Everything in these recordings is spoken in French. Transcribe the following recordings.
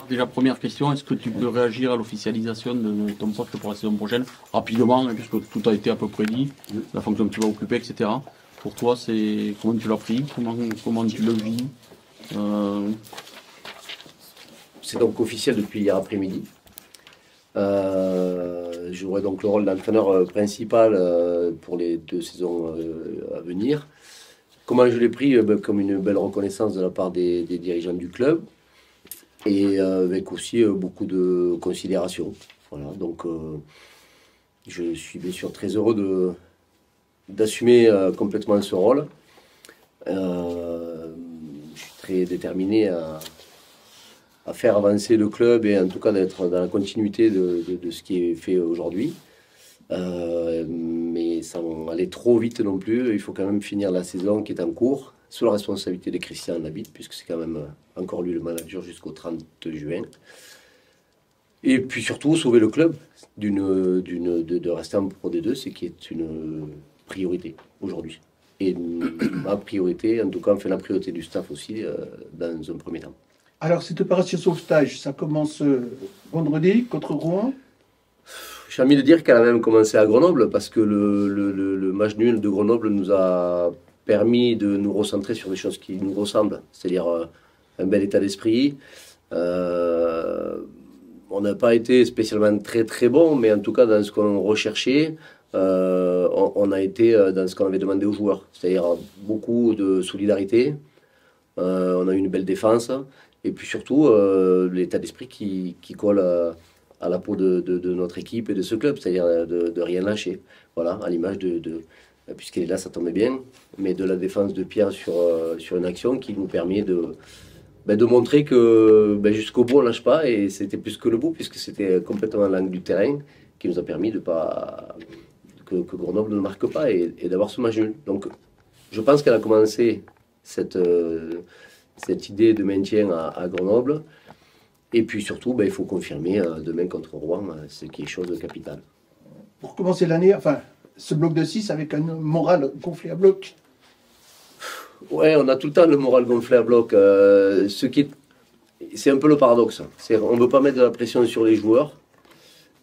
Déjà, première question, est-ce que tu peux réagir à l'officialisation de ton poste pour la saison prochaine rapidement, hein, puisque tout a été à peu près dit, la fonction que tu vas occuper, etc. Pour toi, c'est comment tu l'as pris, comment tu le vis C'est donc officiel depuis hier après-midi. J'aurai donc le rôle d'entraîneur principal pour les 2 saisons à venir. Comment je l'ai pris? Comme une belle reconnaissance de la part des dirigeants du club et avec aussi beaucoup de considération. Voilà, donc je suis bien sûr très heureux d'assumer complètement ce rôle. Je suis très déterminé à faire avancer le club et en tout cas d'être dans la continuité de ce qui est fait aujourd'hui. Mais sans aller trop vite non plus, il faut quand même finir la saison qui est en cours, sous la responsabilité de Christian Labitte, puisque c'est quand même encore lui le manager jusqu'au 30 juin. Et puis surtout sauver le club de rester en Pro D2, c'est qui est une priorité aujourd'hui. Et ma priorité, en tout cas, enfin la priorité du staff aussi, dans un premier temps. Alors, cette opération sauvetage, ça commence vendredi contre Rouen. J'ai envie de dire qu'elle a même commencé à Grenoble parce que le match nul de Grenoble nous a permis de nous recentrer sur des choses qui nous ressemblent, c'est-à-dire un bel état d'esprit. On n'a pas été spécialement très très bon, mais en tout cas dans ce qu'on recherchait, on a été dans ce qu'on avait demandé aux joueurs, c'est-à-dire beaucoup de solidarité. On a eu une belle défense et puis surtout l'état d'esprit qui colle à la peau de notre équipe et de ce club, c'est-à-dire de rien lâcher. Voilà, à l'image puisqu'elle est là, ça tombe bien, mais de la défense de Pierre sur une action qui nous permet de montrer que jusqu'au bout on ne lâche pas, et c'était plus que le bout, puisque c'était complètement l'angle du terrain qui nous a permis que Grenoble ne marque pas et d'avoir ce match nul. Donc je pense qu'elle a commencé cette idée de maintien à Grenoble. Et puis surtout, il faut confirmer demain contre Rouen, ce qui est chose de capitale. Pour commencer l'année, enfin, ce bloc de 6 avec un moral gonflé à bloc. Ouais, on a tout le temps le moral gonflé à bloc. C'est un peu le paradoxe. On ne veut pas mettre de la pression sur les joueurs,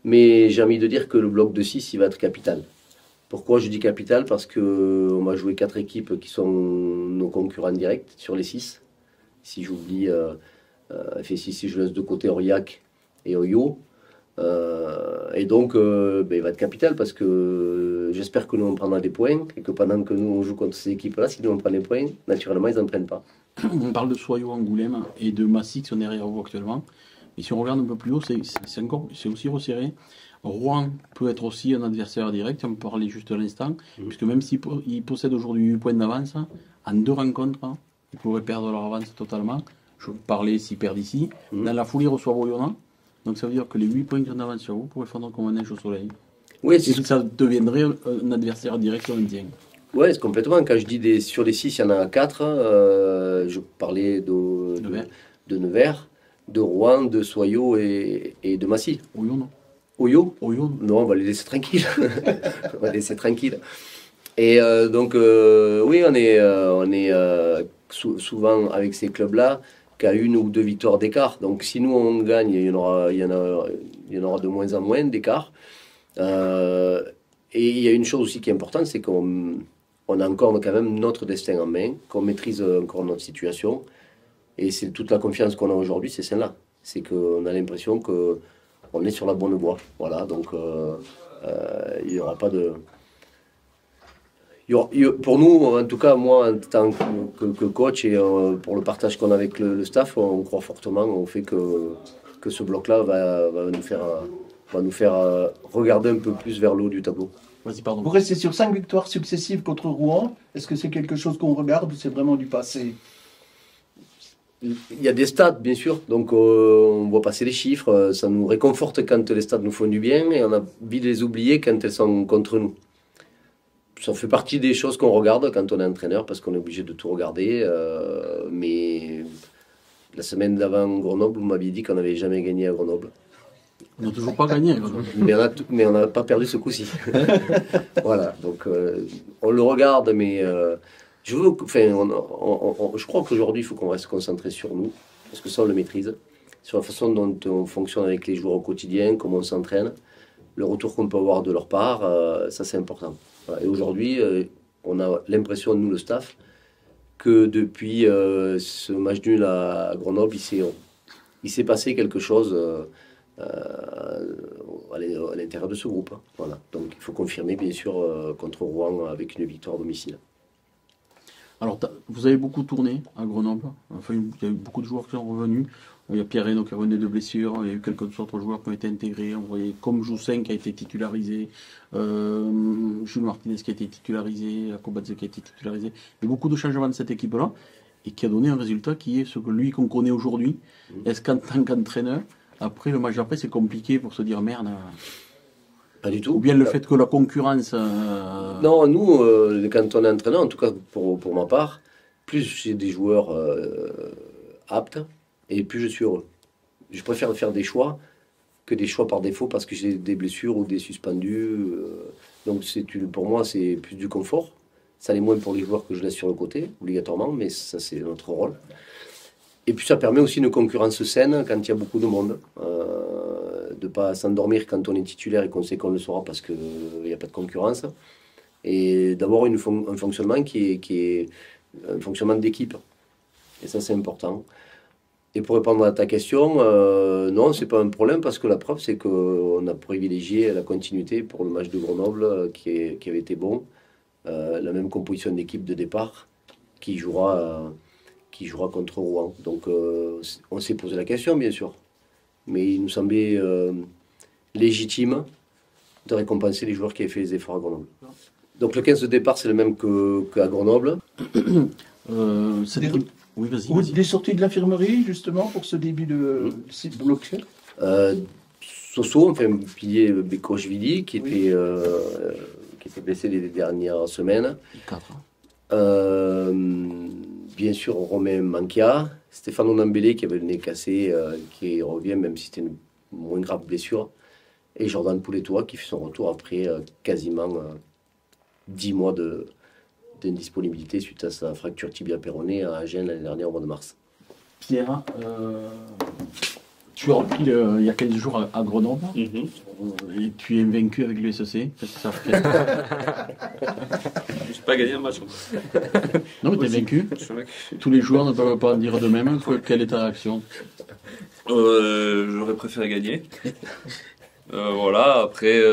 mais j'ai envie de dire que le bloc de 6, il va être capital. Pourquoi je dis capital? Parce qu'on va jouer 4 équipes qui sont nos concurrents directs sur les 6. Si j'oublie... si je laisse de côté Aurillac et Oyo. Et donc, il va être capital parce que j'espère que nous on prendra des points et que pendant que nous on joue contre ces équipes-là, si nous on prend des points, naturellement ils n'en prennent pas. On parle de Soyaux, Angoulême et de Massy qui sont derrière vous actuellement. Et si on regarde un peu plus haut, c'est aussi resserré. Rouen peut être aussi un adversaire direct, on peut parler juste à l'instant, puisque même s'il possède aujourd'hui 8 points d'avance, en 2 rencontres, ils pourraient perdre leur avance totalement. Je parlais s'ils perdent ici. Dans la foulée, ils reçoivent Oyonnax. Donc ça veut dire que les 8 points qui sont d'avance sur vous pourraient fondre comme un neige au soleil. Oui, et que ça deviendrait un adversaire direct sur le maintien. Oui, c'est complètement. Quand je dis sur les 6, il y en a 4. Je parlais de Nevers, de Rouen, de Soyaux et de Massy. Oyo, non. Oyo? Oyo. Non, on va les laisser tranquilles. On va les laisser tranquilles. Et donc, oui, on est souvent avec ces clubs-là qu'à 1 ou 2 victoires d'écart. Donc si nous on gagne, il y en aura de moins en moins d'écart. Et il y a une chose aussi qui est importante, c'est qu'on a encore quand même notre destin en main, qu'on maîtrise encore notre situation. Et c'est toute la confiance qu'on a aujourd'hui, c'est celle-là. C'est qu'on a l'impression qu'on est sur la bonne voie. Voilà, donc il n'y aura pas de... Pour nous, en tout cas, moi, en tant que coach et pour le partage qu'on a avec le staff, on croit fortement au fait que ce bloc-là va nous faire regarder un peu plus vers le haut du tableau. Vas-y, pardon. Vous restez sur 5 victoires successives contre Rouen. Est-ce que c'est quelque chose qu'on regarde ou c'est vraiment du passé? Il y a des stats, bien sûr, donc on voit passer les chiffres. Ça nous réconforte quand les stats nous font du bien et on a envie de les oublier quand elles sont contre nous. Ça fait partie des choses qu'on regarde quand on est entraîneur parce qu'on est obligé de tout regarder. Mais la semaine d'avant Grenoble, vous m'aviez dit qu'on n'avait jamais gagné à Grenoble. On n'a toujours pas gagné à Grenoble. Mais on n'a pas perdu ce coup-ci. Voilà, donc on le regarde, mais je crois qu'aujourd'hui il faut qu'on reste concentré sur nous parce que ça on le maîtrise. sur la façon dont on fonctionne avec les joueurs au quotidien, comment on s'entraîne, le retour qu'on peut avoir de leur part, ça c'est important. Voilà. Et aujourd'hui, on a l'impression, nous le staff, que depuis ce match nul à Grenoble, il s'est passé quelque chose à l'intérieur de ce groupe. Voilà. Donc il faut confirmer bien sûr contre Rouen avec une victoire à domicile. Alors, vous avez beaucoup tourné à Grenoble. Enfin, il y a eu beaucoup de joueurs qui sont revenus. Il y a Pierre Reynaud qui est revenu de blessure. Il y a eu quelques autres joueurs qui ont été intégrés. On voyait comme Joussin qui a été titularisé, Jules Martinez qui a été titularisé, Akobadze qui a été titularisé. Il y a beaucoup de changements de cette équipe-là et qui a donné un résultat qui est ce que lui qu'on connaît aujourd'hui. Est-ce qu'en tant qu'entraîneur, après le match d'après, c'est compliqué pour se dire merde? Pas du tout. Ou bien le fait que la concurrence... Non, nous, quand on est entraîneur, en tout cas pour ma part, plus j'ai des joueurs aptes et plus je suis heureux. Je préfère faire des choix que des choix par défaut parce que j'ai des blessures ou des suspendus. Donc pour moi, c'est plus du confort. Ça l'est moins pour les joueurs que je laisse sur le côté, obligatoirement, mais ça c'est notre rôle. Et puis ça permet aussi une concurrence saine quand il y a beaucoup de monde. De ne pas s'endormir quand on est titulaire et qu'on sait qu'on le sera parce qu'il n'y a pas de concurrence. Et d'avoir un fonctionnement qui est un fonctionnement d'équipe. Et ça c'est important. Et pour répondre à ta question, non, c'est pas un problème parce que la preuve c'est qu'on a privilégié la continuité pour le match de Grenoble qui avait été bon. La même composition d'équipe de départ qui jouera contre Rouen. Donc on s'est posé la question bien sûr. Mais il nous semblait légitime de récompenser les joueurs qui avaient fait les efforts à Grenoble. Donc le 15 de départ, c'est le même qu'à Grenoble. Oui, vas-y. Des sorties de l'infirmerie, justement, pour ce début de site bloqué. Soso, enfin, pilier Bekochvili, qui était blessé les dernières semaines. 4. Bien sûr, Romain Mankia, Stéphane Nambélé qui avait le nez cassé, qui revient, même si c'était une moins grave blessure. Et Jordan Pouletois qui fait son retour après quasiment 10 mois d'indisponibilité suite à sa fracture tibia-péronée à Agen l'année dernière au mois de mars. Pierre, tu as repris il y a 15 jours à Grenoble et tu es vaincu avec l'USC. Je n'ai pas gagné un match. Non, mais tu es vaincu. Tous les joueurs ne peuvent pas dire de même. Quelle est ta réaction? J'aurais préféré gagner. Voilà, après,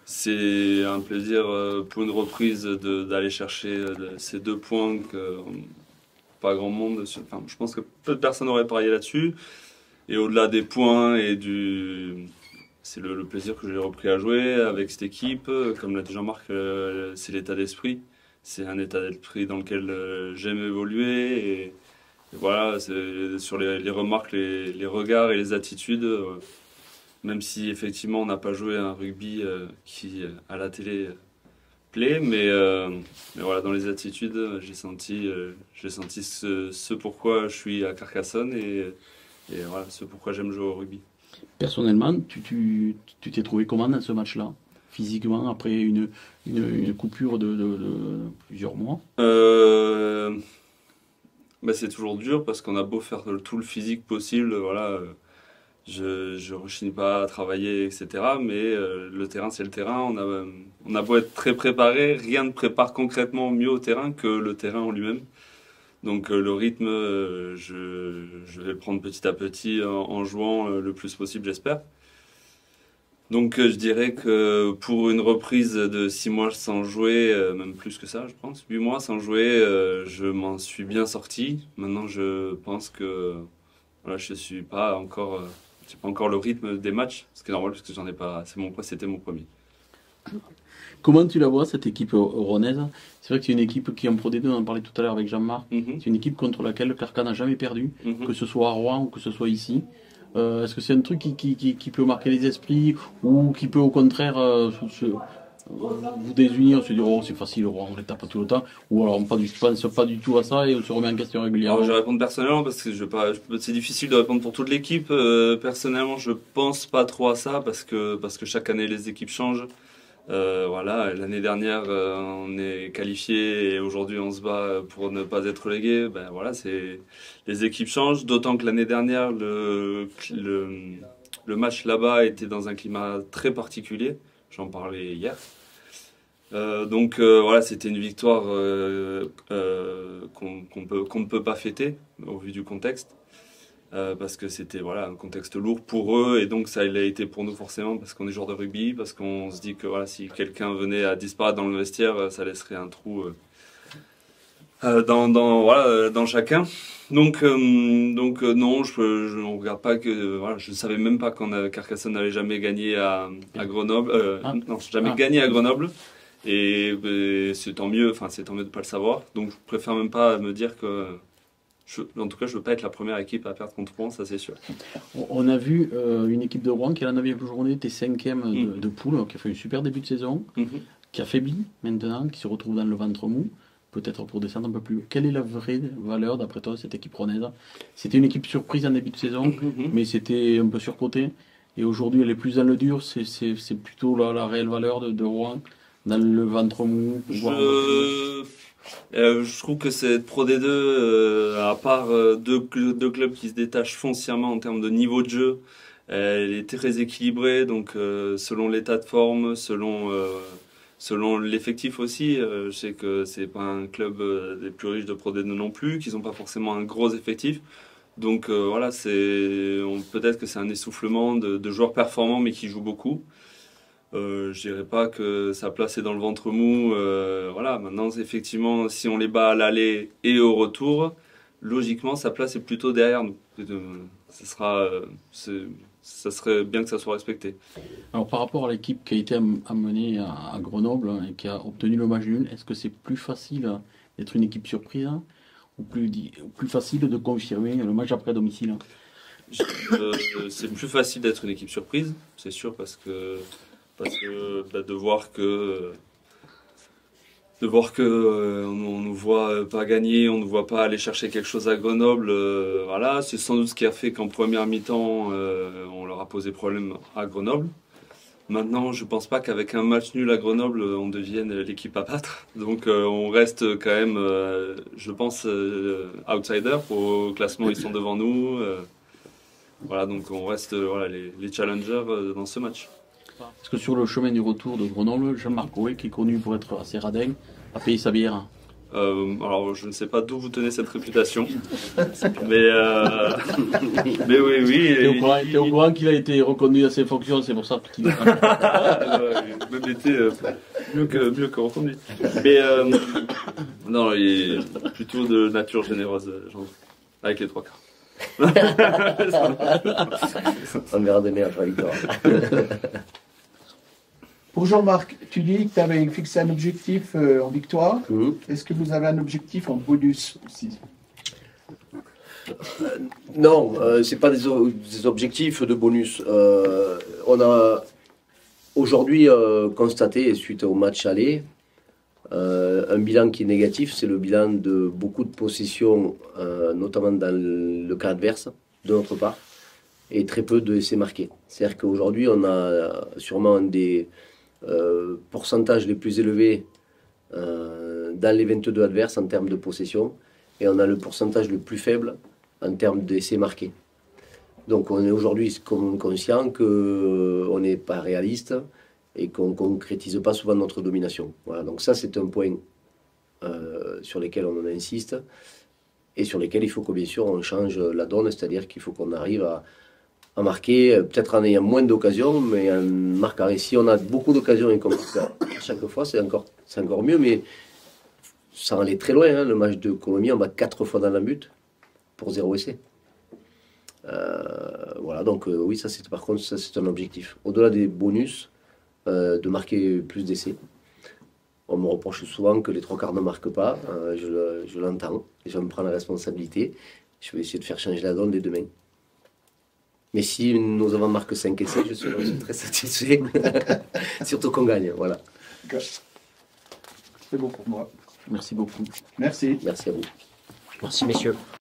c'est un plaisir pour une reprise d'aller chercher ces 2 points que pas grand monde. Enfin, je pense que peu de personnes auraient parié là-dessus. Et au-delà des points et c'est le plaisir que j'ai repris à jouer avec cette équipe. Comme l'a dit Jean-Marc, c'est l'état d'esprit. C'est un état d'esprit dans lequel j'aime évoluer. Et voilà, sur les remarques, les regards et les attitudes. Même si effectivement on n'a pas joué un rugby qui à la télé plaît, mais voilà, dans les attitudes, j'ai senti ce pourquoi je suis à Carcassonne et voilà, ce pourquoi j'aime jouer au rugby. Personnellement, tu t'es trouvé comment dans ce match-là, physiquement, après une coupure de plusieurs mois? C'est toujours dur parce qu'on a beau faire tout le physique possible, voilà. Je rechigne pas à travailler, etc. Mais le terrain, c'est le terrain. On a beau être très préparé, rien ne prépare concrètement mieux au terrain que le terrain en lui-même. Donc le rythme, je vais le prendre petit à petit en jouant le plus possible, j'espère. Donc je dirais que pour une reprise de 6 mois sans jouer, même plus que ça, je pense, 8 mois sans jouer, je m'en suis bien sorti. Maintenant, je pense que voilà, je suis pas encore... j'ai pas encore le rythme des matchs, ce qui est normal parce que j'en ai pas. C'était mon premier. Comment tu la vois cette équipe rouennaise? C'est vrai que c'est une équipe qui en Pro D2, on en parlait tout à l'heure avec Jean-Marc. C'est une équipe contre laquelle Carcan n'a jamais perdu, que ce soit à Rouen ou que ce soit ici. Est-ce que c'est un truc qui peut marquer les esprits ou qui peut au contraire vous désunir, se dire oh c'est facile, on les tape tout le temps, ou alors on ne pense pas du tout à ça et on se remet en question régulièrement? Alors, je vais répondre personnellement parce que c'est difficile de répondre pour toute l'équipe. Personnellement, je pense pas trop à ça parce que chaque année les équipes changent. Voilà, l'année dernière, on est qualifié et aujourd'hui on se bat pour ne pas être relégué. Ben voilà, les équipes changent. D'autant que l'année dernière, le match là-bas était dans un climat très particulier. J'en parlais hier. Donc voilà, c'était une victoire qu'on ne peut pas fêter au vu du contexte. Parce que c'était voilà, un contexte lourd pour eux et donc ça l'a été pour nous forcément parce qu'on est joueurs de rugby, parce qu'on se dit que voilà, si quelqu'un venait à disparaître dans le vestiaire, ça laisserait un trou dans chacun. Donc non, on regarde pas que voilà, je savais même pas Carcassonne n'avait jamais gagné à Grenoble, non, jamais gagné à Grenoble et c'est tant mieux, enfin c'est tant mieux de pas le savoir. Donc je préfère même pas me dire que en tout cas, je ne veux pas être la première équipe à perdre contre Rouen, ça c'est sûr. On a vu une équipe de Rouen qui, à la 9e journée, était 5e de poule, qui a fait un super début de saison, qui affaiblit maintenant, qui se retrouve dans le ventre mou, peut-être pour descendre un peu plus haut. Quelle est la vraie valeur, d'après toi, de cette équipe rouennaise? C'était une équipe surprise en début de saison, mais c'était un peu surcoté. Et aujourd'hui, elle est plus dans le dur. C'est plutôt la réelle valeur de Rouen, dans le ventre mou. Je trouve que cette Pro D2, à part deux clubs qui se détachent foncièrement en termes de niveau de jeu, elle est très équilibrée. Donc, selon l'état de forme, selon l'effectif aussi, je sais que c'est pas un club des plus riches de Pro D2 non plus, qu'ils n'ont pas forcément un gros effectif. Donc voilà, peut-être que c'est un essoufflement de joueurs performants mais qui jouent beaucoup. Je dirais pas que sa place est dans le ventre mou. Voilà, maintenant, effectivement, si on les bat à l'aller et au retour, logiquement, sa place est plutôt derrière nous. Ça serait bien que ça soit respecté. Alors, par rapport à l'équipe qui a été amenée à Grenoble et qui a obtenu le match nul, est-ce que c'est plus facile d'être une équipe surprise ou plus facile de confirmer le match après domicile? C'est plus facile d'être une équipe surprise, c'est sûr, parce que de voir que on nous voit pas gagner, on ne voit pas aller chercher quelque chose à Grenoble, voilà, c'est sans doute ce qui a fait qu'en première mi-temps on leur a posé problème à Grenoble. Maintenant, je pense pas qu'avec un match nul à Grenoble on devienne l'équipe à battre, donc on reste quand même, je pense, outsider. Au classement ils sont devant nous, voilà, donc on reste voilà, les challengers dans ce match. Parce que sur le chemin du retour de Grenoble, Jean-Marc Rouet, qui est connu pour être assez radin, a payé sa bière. Alors, je ne sais pas d'où vous tenez cette réputation, mais oui. T'es au courant qu'il a été reconduit à ses fonctions, c'est pour ça qu'il a même été mieux que reconduit. Mais non, il est plutôt de nature généreuse, avec les 3 quarts. On verra demain après la victoire. Pour Jean-Marc, tu dis que tu avais fixé un objectif en victoire. Est-ce que vous avez un objectif en bonus aussi? Non, c'est pas des objectifs de bonus. On a aujourd'hui constaté, suite au match aller, un bilan qui est négatif. C'est le bilan de beaucoup de possessions, notamment dans le cas adverse, de notre part, et très peu de essais marqués. C'est-à-dire qu'aujourd'hui, on a sûrement un des pourcentages les plus élevés dans les 22 adverses en termes de possession, et on a le pourcentage le plus faible en termes d'essais marqués. Donc on est aujourd'hui conscient qu'on n'est pas réaliste et qu'on ne concrétise pas souvent notre domination. Voilà, donc ça c'est un point sur lequel on insiste et sur lequel il faut que bien sûr on change la donne, c'est-à-dire qu'il faut qu'on arrive à marquer, peut-être en ayant moins d'occasions, mais en marquant. Et si on a beaucoup d'occasions et qu'on marque à chaque fois, c'est encore mieux, mais ça en est très loin. Hein. Le match de Colombie, on va 4 fois dans la but pour 0 essai. Voilà, donc oui, par contre, ça c'est un objectif. Au-delà des bonus, de marquer plus d'essais. On me reproche souvent que les 3 quarts ne marquent pas. Je l'entends. Je vais me prendre la responsabilité. Je vais essayer de faire changer la donne dès demain. Mais si nous avons marqué 5 essais, je suis très satisfait. Surtout qu'on gagne, voilà. C'est bon pour moi. Merci beaucoup. Merci. Merci à vous. Merci messieurs.